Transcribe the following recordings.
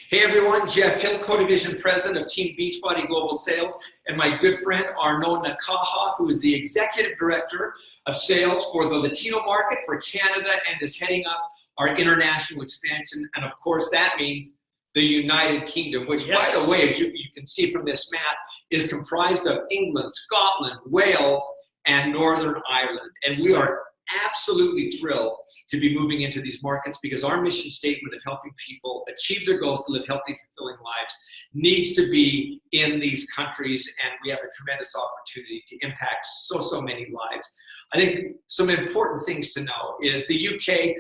Hey everyone, Jeff Hill, Co-Division President of Team Beachbody Global Sales, and my good friend Arnaud Nakaha, who is the Executive Director of Sales for the Latino market for Canada and is heading up our international expansion. And of course, that means the United Kingdom, which, by the way, as you can see from this map, is comprised of England, Scotland, Wales, and Northern Ireland. And we are absolutely thrilled to be moving into these markets because our mission statement of helping people achieve their goals to live healthy, fulfilling lives needs to be in these countries, and we have a tremendous opportunity to impact so many lives. I think some important things to know is the UK,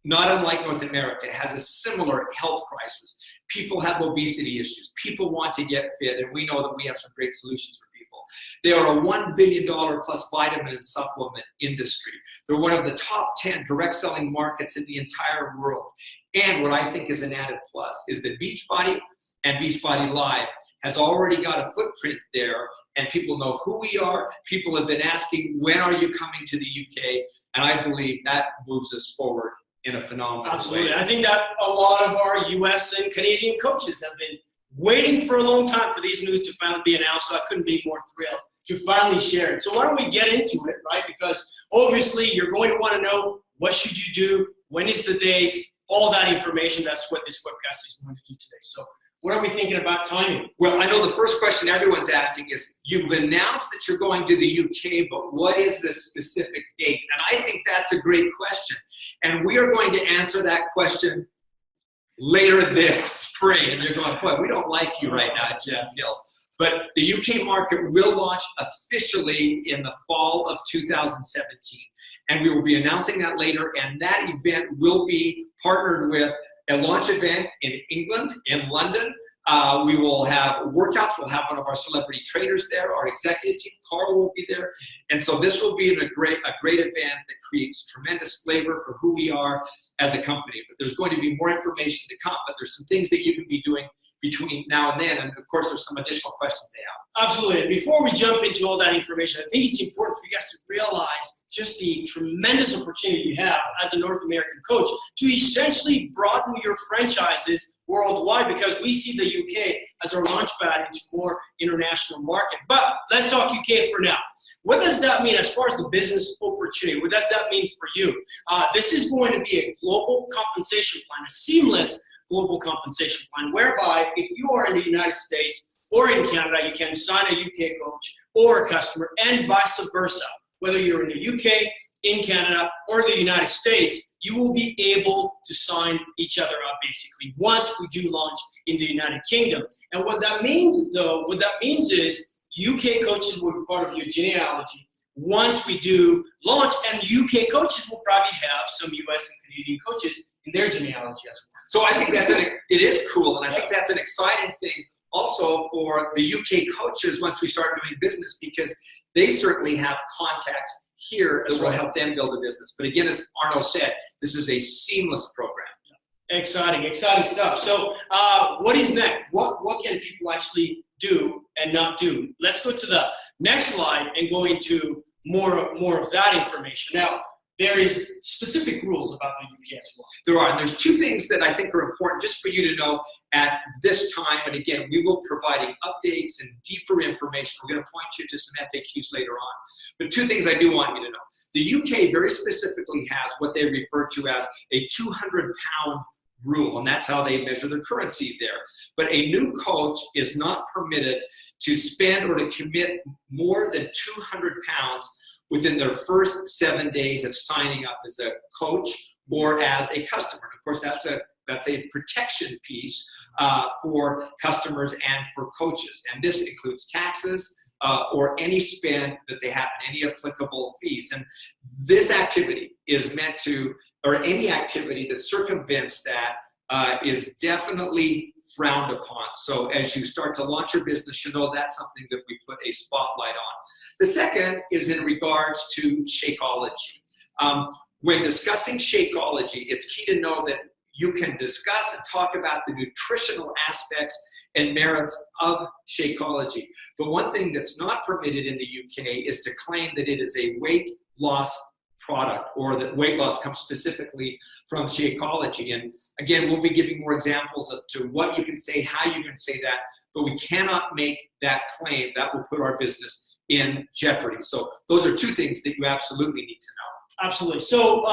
not unlike North America, has a similar health crisis. People have obesity issues. People want to get fit, and we know that we have some great solutions for people. They are a $1 billion plus vitamin and supplement industry. They're one of the top 10 direct selling markets in the entire world. And what I think is an added plus is that Beachbody and Beachbody Live has already got a footprint there, and people know who we are. People have been asking, when are you coming to the UK? And I believe that moves us forward in a phenomenal way. I think that a lot of our US and Canadian coaches have been waiting for a long time for these news to finally be announced, so I couldn't be more thrilled to finally share it. So why don't we get into it, right? Because obviously you're going to want to know what should you do, when is the date, all that information. That's what this webcast is going to do today. So what are we thinking about timing? Well, I know the first question everyone's asking is, you've announced that you're going to the UK, but what is the specific date? And I think that's a great question. And we are going to answer that question later this spring. And you're going, boy, we don't like you right now, Jeff Hill. But the UK market will launch officially in the fall of 2017. And we will be announcing that later. And that event will be partnered with a launch event in England, in London. We will have workouts. We'll have one of our celebrity trainers there. Our executive team, Carl, will be there. And so this will be a great event that creates tremendous flavor for who we are as a company. But there's going to be more information to come. But there's some things that you can be doing between now and then. And of course, there's some additional questions they have. Absolutely. And before we jump into all that information, I think it's important for you guys to realize just the tremendous opportunity you have as a North American coach to essentially broaden your franchises worldwide, because we see the UK as our launch pad into more international market. But let's talk UK for now. What does that mean as far as the business opportunity? What does that mean for you? This is going to be a global compensation plan, a seamless global compensation plan, whereby if you are in the United States or in Canada, you can sign a UK coach or a customer, and vice versa. Whether you're in the UK, in Canada, or the United States, you will be able to sign each other up basically once we do launch in the United Kingdom. And what that means is UK coaches will be part of your genealogy once we do launch, and UK coaches will probably have some US and Canadian coaches in their genealogy as well. So I think it is cool, and I think that's an exciting thing also for the UK coaches once we start doing business, because they certainly have contacts here that will help them build a business. But again, as Arnaud said, this is a seamless program. Exciting stuff. So what is next? What can people actually do and not do? Let's go to the next slide and go into more of that information. Now, there is specific rules about the UK as well. There are, and there's two things that I think are important just for you to know at this time. And again, we will be providing updates and deeper information. We're going to point you to some FAQs later on. But two things I do want you to know. The UK very specifically has what they refer to as a 200-pound rule, and that's how they measure their currency there. But a new coach is not permitted to spend or to commit more than 200 pounds within their first 7 days of signing up as a coach or as a customer. And of course, that's a protection piece for customers and for coaches. And this includes taxes or any spend that they have, any applicable fees. And this activity is meant to, or any activity that circumvents that is definitely frowned upon. So as you start to launch your business, you know that's something that we put a spotlight on. The second is in regards to Shakeology. When discussing Shakeology, it's key to know that you can discuss and talk about the nutritional aspects and merits of Shakeology. But one thing that's not permitted in the UK is to claim that it is a weight loss product, or that weight loss comes specifically from Shakeology. And again, we'll be giving more examples of to what you can say, how you can say that, but we cannot make that claim. That will put our business in jeopardy. So those are two things that you absolutely need to know. Absolutely. So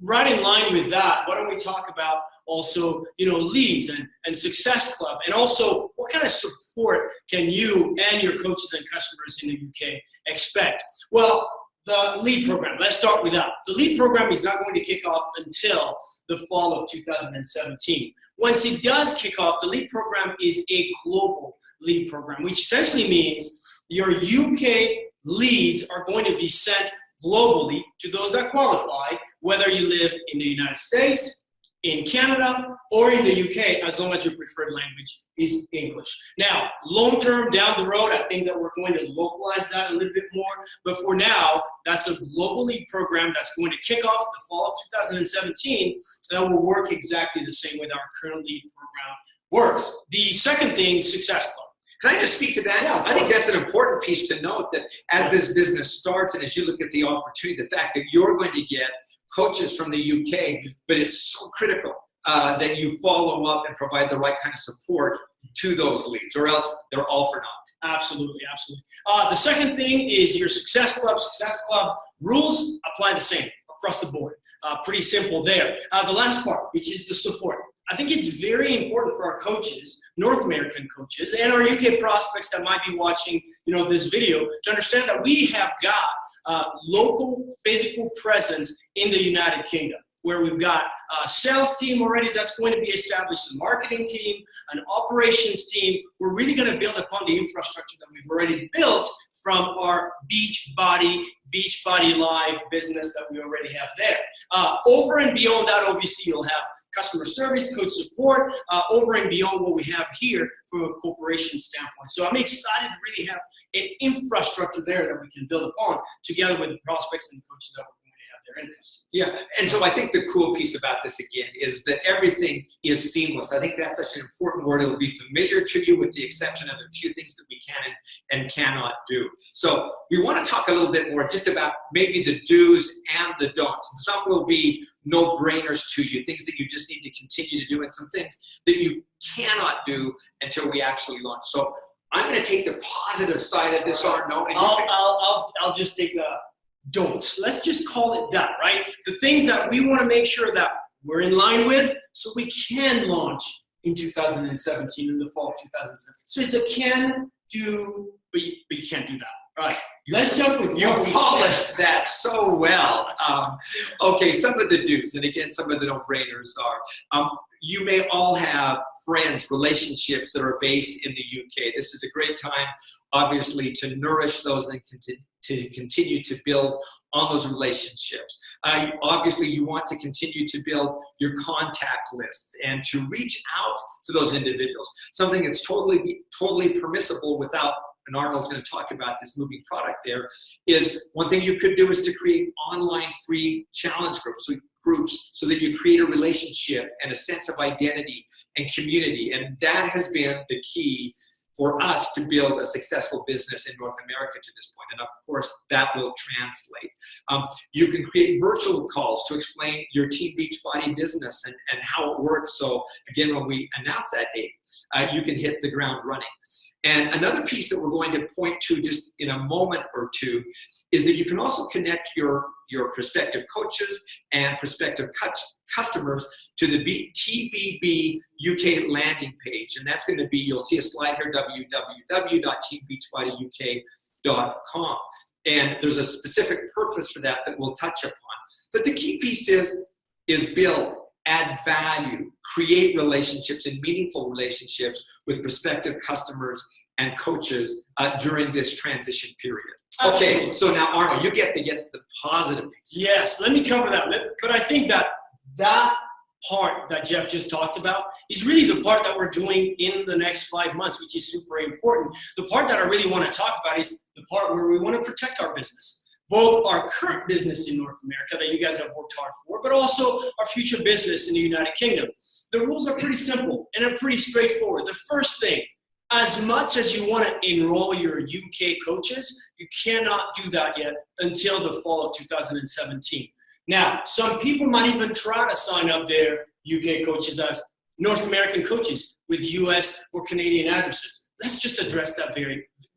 right in line with that, why don't we talk about also, leads and Success Club, and also what kind of support can you and your coaches and customers in the UK expect? Well, the lead program, let's start with that. The lead program is not going to kick off until the fall of 2017. Once it does kick off, the lead program is a global lead program, which essentially means your UK leads are going to be sent globally to those that qualify, whether you live in the United States, in Canada, or in the UK, as long as your preferred language is English. Now, long-term, down the road, I think that we're going to localize that a little bit more, but for now, that's a global lead program that's going to kick off in the fall of 2017, that will work exactly the same way that our current lead program works. The second thing, Success Club. Can I just speak to that? Yeah, I think that's an important piece to note, that as this business starts and as you look at the opportunity, the fact that you're going to get coaches from the UK, but it's so critical that you follow up and provide the right kind of support to those leads, or else they're all for naught. Absolutely, absolutely. The second thing is your Success Club. Success Club rules apply the same across the board. Pretty simple there. The last part, which is the support. I think it's very important for our coaches, North American coaches, and our UK prospects that might be watching, this video, to understand that we have got local physical presence in the United Kingdom, where we've got a sales team already that's going to be established, a marketing team, an operations team. We're really going to build upon the infrastructure that we've already built from our Beachbody Live business that we already have there. Over and beyond that, obviously, you'll have customer service, coach support, over and beyond what we have here from a corporation standpoint. So I'm excited to really have an infrastructure there that we can build upon together with the prospects and the coaches that we're going to have there in customers. Yeah, and so I think the cool piece about this, again, is that everything is seamless. I think that's such an important word. It'll be familiar to you with the exception of a few things that we can and cannot do. So we want to talk a little bit more just about maybe the do's and the don'ts. And some will be no-brainers to you, things that you just need to continue to do, and some things that you cannot do until we actually launch. So I'm going to take the positive side of this, Arno. And I'll just take the don'ts. Let's just call it that, right? The things that we want to make sure that we're in line with so we can launch in 2017, in the fall of 2017. So it's a can do, but you can't do that. Right. Let's jump with you polished that so well. Okay, some of the do's, and again, some of the no-brainers are, you may all have friends, relationships that are based in the UK. This is a great time, obviously, to nourish those and to continue to build on those relationships. Obviously, you want to continue to build your contact lists and to reach out to those individuals, something that's totally permissible without, and Arnold's going to talk about this moving product there, is one thing you could do is to create online free challenge groups so that you create a relationship and a sense of identity and community. And that has been the key for us to build a successful business in North America to this point. And of course, that will translate. You can create virtual calls to explain your Team Beachbody business and how it works. So again, when we announce that date, you can hit the ground running. And another piece that we're going to point to just in a moment or two is that you can also connect your prospective coaches and prospective customers to the TBB UK landing page. And that's going to be, you'll see a slide here, www.teambeachbodyuk.com. And there's a specific purpose for that we'll touch upon. But the key piece is build, add value, create relationships and meaningful relationships with prospective customers and coaches during this transition period. Absolutely. Okay, so now Arno, you get to get the positive piece. Yes, let me cover that. But I think that part that Jeff just talked about is really the part that we're doing in the next 5 months, which is super important. The part that I really want to talk about is the part where we want to protect our business. Both our current business in North America that you guys have worked hard for, but also our future business in the United Kingdom. The rules are pretty simple and are pretty straightforward. The first thing, As much as you want to enroll your UK coaches, you cannot do that yet until the fall of 2017. Now, some people might even try to sign up their UK coaches as North American coaches with US or Canadian addresses. Let's just address that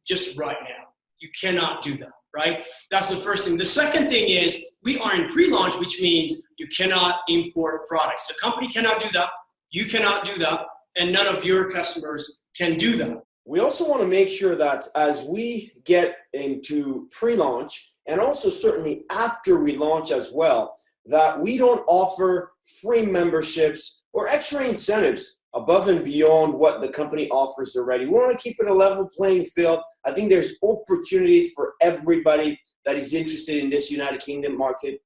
just right now. You cannot do that, right? That's the first thing. The second thing is we are in pre-launch, which means you cannot import products. The company cannot do that. You cannot do that. And none of your customers can do that. We also want to make sure that as we get into pre-launch, and also certainly after we launch as well, that we don't offer free memberships or extra incentives above and beyond what the company offers already. We want to keep it a level playing field. I think there's opportunity for everybody that is interested in this United Kingdom market.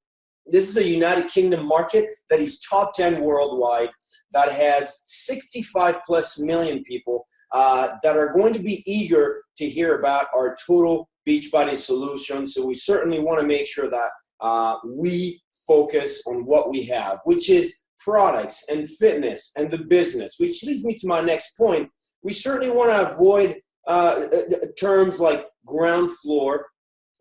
This is a United Kingdom market that is top 10 worldwide, that has 65 plus million people that are going to be eager to hear about our total Beachbody solution. So we certainly want to make sure that we focus on what we have, which is products and fitness and the business, which leads me to my next point. We certainly want to avoid terms like ground floor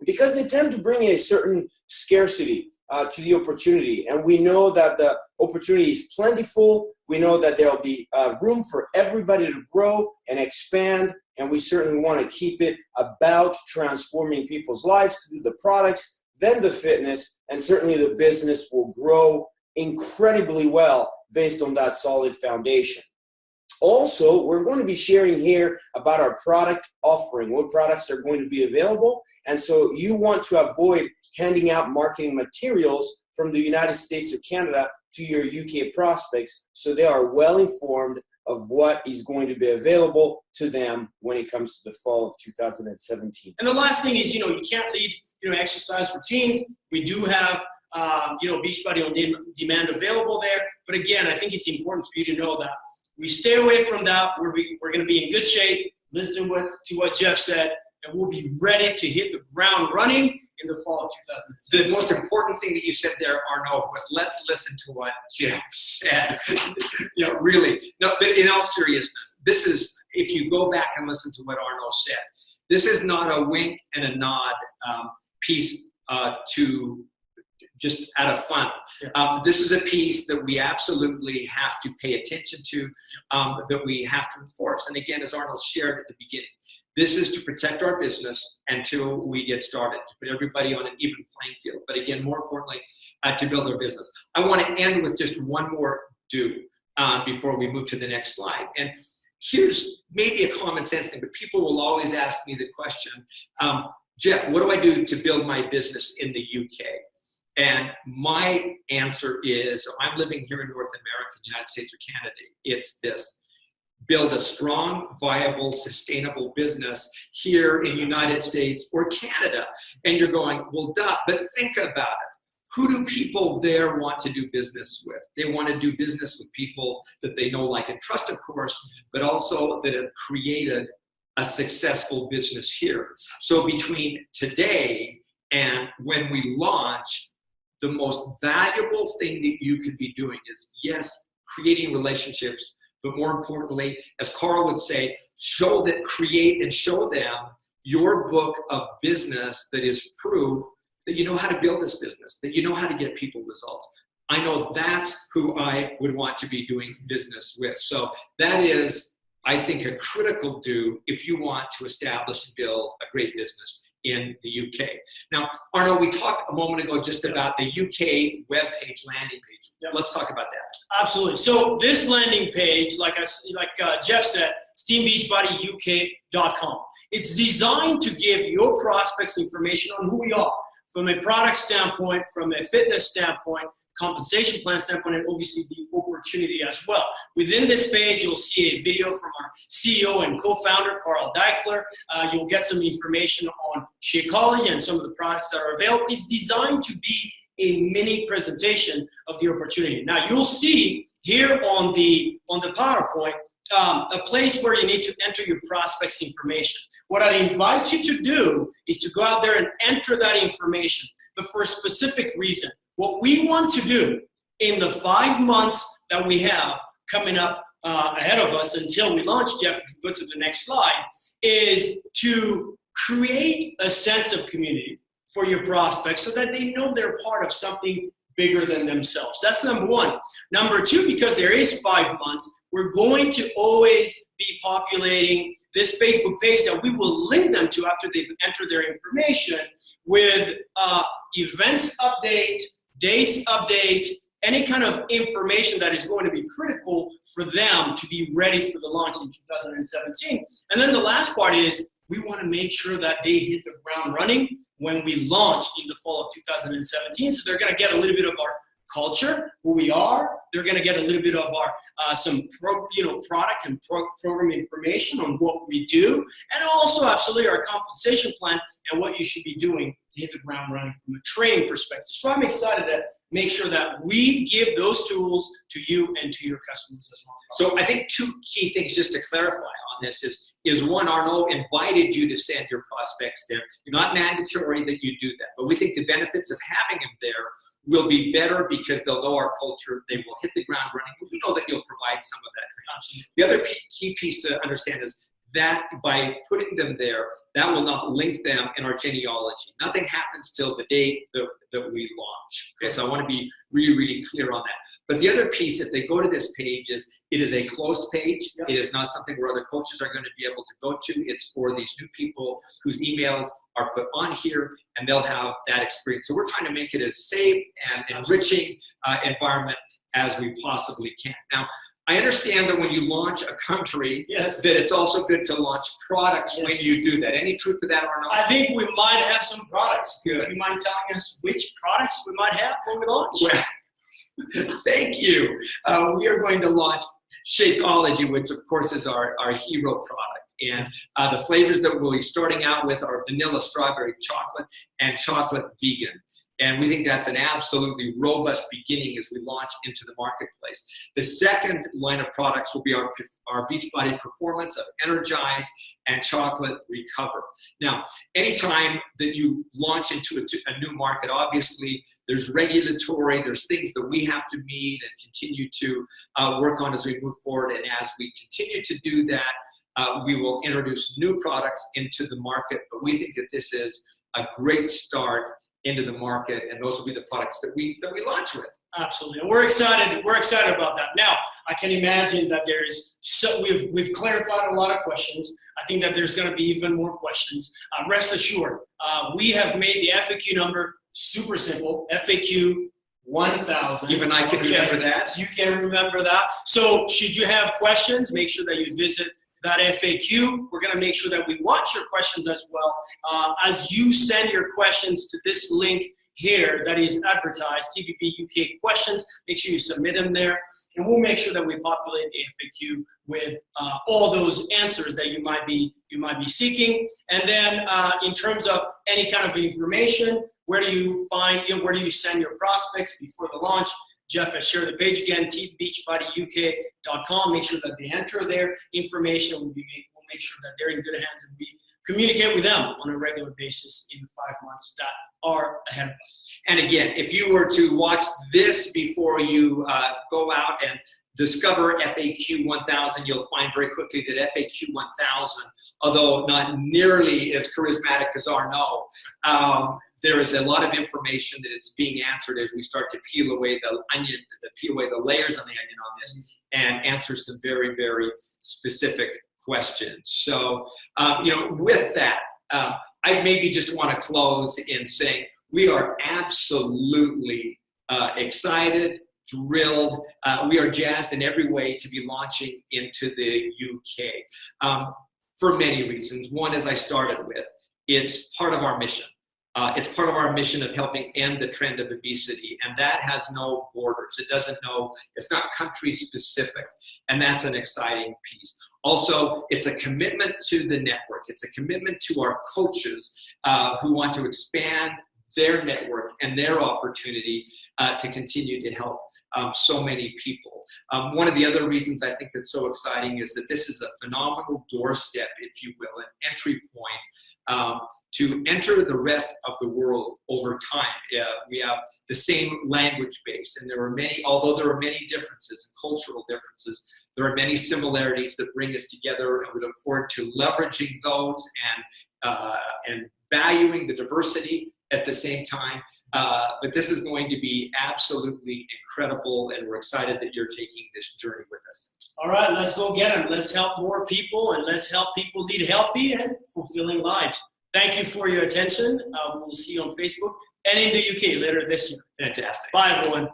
because they tend to bring a certain scarcity to the opportunity. And we know that the opportunity is plentiful. We know that there'll be room for everybody to grow and expand. And we certainly want to keep it about transforming people's lives through the products, then the fitness, and certainly the business will grow incredibly well based on that solid foundation. Also, we're going to be sharing here about our product offering, what products are going to be available. And so you want to avoid handing out marketing materials from the United States or Canada to your UK prospects so they are well informed of what is going to be available to them when it comes to the fall of 2017. And the last thing is, you can't lead, exercise routines. We do have, Beachbody on demand available there. But again, I think it's important for you to know that we stay away from that. We're going to be in good shape. Listen to what Jeff said, and we'll be ready to hit the ground running in the fall of 2017. The most important thing that you said there, Arnaud, was let's listen to what Jeff said. Really. No, but in all seriousness, this is, if you go back and listen to what Arnaud said, this is not a wink and a nod piece to just out of fun. This is a piece that we absolutely have to pay attention to, that we have to enforce. And again, as Arnold shared at the beginning, this is to protect our business until we get started, to put everybody on an even playing field. But again, more importantly, to build our business. I want to end with just one more do before we move to the next slide. And here's maybe a common sense thing, but people will always ask me the question, Jeff, what do I do to build my business in the UK? And my answer is, I'm living here in North America, United States or Canada, it's this. Build a strong, viable, sustainable business here in the United States or Canada. And you're going, well, duh, but think about it. Who do people there want to do business with? They want to do business with people that they know, like, and trust, of course, but also that have created a successful business here. So between today and when we launch, the most valuable thing that you could be doing is, yes, creating relationships, but more importantly, as Carl would say, create and show them your book of business that is proof that you know how to build this business, that you know how to get people results. I know that's who I would want to be doing business with. So that is, I think, a critical do if you want to establish and build a great business in the UK. Now, Arnold, we talked a moment ago just about the UK webpage, landing page. Let's talk about that. Absolutely. So this landing page, like Jeff said, it's teambeachbodyuk.com. It's designed to give your prospects information on who we are, from a product standpoint, from a fitness standpoint, compensation plan standpoint, and obviously the opportunity as well. Within this page, you'll see a video from our CEO and co-founder, Carl Deichler. You'll get some information on Shakeology and some of the products that are available. It's designed to be a mini presentation of the opportunity. Now, you'll see here on the PowerPoint, a place where you need to enter your prospects' information. What I invite you to do is to go out there and enter that information, but for a specific reason. What we want to do in the 5 months that we have coming up ahead of us until we launch, Jeff, if we go to the next slide, is to create a sense of community for your prospects so that they know they're part of something bigger than themselves. That's number one. Number two, because there is 5 months, we're going to always be populating this Facebook page that we will link them to after they've entered their information with events update, dates update, any kind of information that is going to be critical for them to be ready for the launch in 2017. And then the last part is we want to make sure that they hit the ground running when we launch in the fall of 2017. So they're going to get a little bit of our culture, who we are. They're going to get a little bit of our product and program information on what we do, and also absolutely our compensation plan and what you should be doing to hit the ground running from a training perspective. So I'm excited to make sure that we give those tools to you and to your customers as well. So I think two key things just to clarify on this is one, Arnaud invited you to send your prospects there. You're not mandatory that you do that, but we think the benefits of having them there will be better because they'll know our culture, they will hit the ground running. We know that you'll provide some of that training. Absolutely. The other key piece to understand is that by putting them there, that will not link them in our genealogy. Nothing happens till the day that we launch. Okay, so I want to be really, really clear on that. But the other piece, if they go to this page, is it is a closed page. Yep. It is not something where other coaches are going to be able to go to. It's for these new people whose emails are put on here, and they'll have that experience. So we're trying to make it as safe and enriching environment as we possibly can. Now, I understand that when you launch a country, yes, that it's also good to launch products when you do that. Any truth to that or not? I think we might have some products. Good. Do you mind telling us which products we might have when we launch? Well, thank you. We are going to launch Shakeology, which of course is our hero product. And the flavors that we'll be starting out with are vanilla, strawberry, chocolate, and chocolate vegan. And we think that's an absolutely robust beginning as we launch into the marketplace. The second line of products will be our Beachbody Performance of Energize and Chocolate Recover. Now, anytime that you launch into a new market, obviously there's regulatory, there's things that we have to meet and continue to work on as we move forward. And as we continue to do that, we will introduce new products into the market. But we think that this is a great start into the market, and those will be the products that we launch with. Absolutely, and we're excited. We're excited about that. Now, I can imagine that we've clarified a lot of questions. I think that there's going to be even more questions. Rest assured, we have made the FAQ number super simple. FAQ 1000. Even I can remember that. You can remember that. So, should you have questions, make sure that you visit that FAQ. We're going to make sure that we watch your questions as well. As you send your questions to this link here that is advertised, TBB UK questions, make sure you submit them there. And we'll make sure that we populate the FAQ with all those answers that you might be seeking. And then in terms of any kind of information, where do you send your prospects before the launch? Jeff has shared the page again, beachbodyuk.com. Make sure that they enter their information. We'll make sure that they're in good hands, and we communicate with them on a regular basis in the 5 months that are ahead of us. And again, if you were to watch this before you go out and discover FAQ 1000, you'll find very quickly that FAQ 1000, although not nearly as charismatic as Arnaud, there is a lot of information that it's being answered as we start to peel away the onion, peel away the layers on the onion on this, and answer some very, very specific questions. So, with that, I maybe just want to close in saying we are absolutely excited, thrilled. We are jazzed in every way to be launching into the UK for many reasons. One, as I started with, it's part of our mission. It's part of our mission of helping end the trend of obesity, and that has no borders. It's not country specific, and that's an exciting piece. Also, it's a commitment to the network. It's a commitment to our coaches who want to expand their network and their opportunity to continue to help so many people. One of the other reasons I think that's so exciting is that this is a phenomenal doorstep, if you will, an entry point to enter the rest of the world over time. We have the same language base, and there are many, although there are many differences and cultural differences, there are many similarities that bring us together, and we look forward to leveraging those and valuing the diversity at the same time. But this is going to be absolutely incredible, and we're excited that you're taking this journey with us. All right, let's go get them. Let's help more people, and let's help people lead healthy and fulfilling lives. Thank you for your attention. We'll see you on Facebook and in the UK later this year. Fantastic. Bye, everyone.